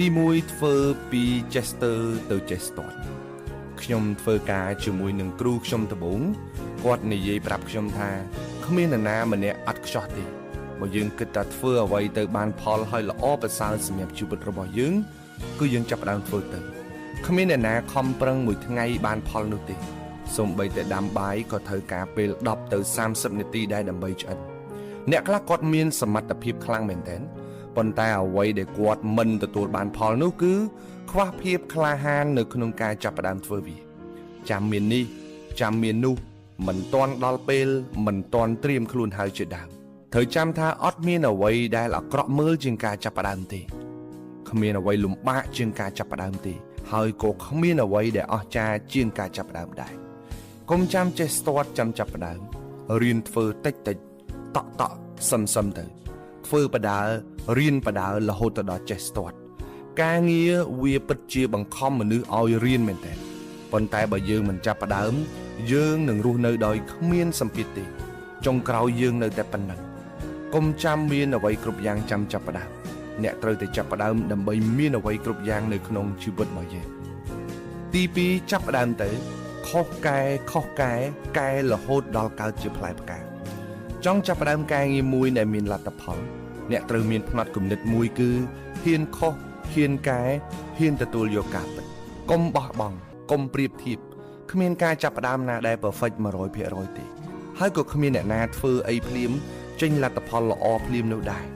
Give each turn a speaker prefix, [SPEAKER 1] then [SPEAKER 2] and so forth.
[SPEAKER 1] ទី1ធ្វើពី Chester ទៅ Chester ខ្ញុំធ្វើការជាមួយនឹងគ្រូខ្ញុំដំបូងគាត់និយាយប្រាប់ខ្ញុំថាគ្មាននរណាម្នាក់អត់ខ្ចោះទេបើយើងគិតថាធ្វើអ្វីទៅបានផលហើយល្អប្រសើរសម្រាប់ជីវិតរបស់យើងគឺយើងចាប់ផ្ដើមធ្វើទៅគ្មានអ្នកណាខំប្រឹងមួយថ្ងៃបានផលនោះទេសូម្បីតែដាំបាយក៏ត្រូវការពេល10ទៅ30នាទីដែរដើម្បីឆ្អិនអ្នកខ្លះគាត់មានសមត្ថភាពខ្លាំងមែនទែនប៉ុន្តែអ្វីដែលគាត់មិនទទួលបានផលនោះគឺខ្វះភាពក្លាហាននៅក្នុងការចាប់ផ្ដើមធ្វើវាចាំមាននេះចាំមាននោះមិនទាន់ដល់ពេលមិនទាន់ត្រៀមខ្លួនហើយជាដើមត្រូវចាំថាអត់មានអ្វីដែលអាក្រក់មើលជាងការចាប់ផ្ដើមទេគ្មានអ្វីលំបាកជាងការចាប់ផ្ដើមទេហើយក៏គ្មានអ្វីដែលអស្ចារ្យជាងការចាប់ផ្ដើមដែរកុំចាំចេះស្ទាត់ចាំចាប់ផ្ដើមរៀនធ្វើតិចតិចតក់សឹមទៅធ្វើបដាលរៀនបដាលរហូតទៅដល់ចេះស្ទាត់ការងារវាពិតជាបង្ខំមនុស្សឲ្យរៀនមែនតើប៉ុន្តែបើយើងមិនចាប់ផ្ដើមយើងនឹងរស់នៅដោយគ្មានសម្ពាធទេចុងក្រោយយើងនៅតែប៉ុណ្ណឹងកុំចាំមានអ្វីគ្រប់យ៉ាងចាំចាប់ផ្ដើមអ្នកត្រូវតែចាប់ផ្ដើមដើម្បីមានអ្វីគ្រប់យ៉ាងនៅក្នុងជីវិតរបស់យើងទី2ចាប់ផ្ដើមទៅខុសកែកែរហូតដល់កើតជាផ្លែផ្កាចង់ចាប់ផ្ដើមការងារមួយដែលមានលទ្ធផលអ្នកត្រូវមានផ្នត់គំនិតមួយគឺហ៊ានខុសហ៊ានកែហ៊ានទទួលយកការពិតកុំបោះបង់កុំប្រៀបធៀបគ្មានការចាប់ផ្ដើមណាដែល perfect 100% ទេហើយក៏គ្មានអ្នកណាធ្វើអីភ្លាមចេញលទ្ធផលល្អភ្លាមនោះដែរ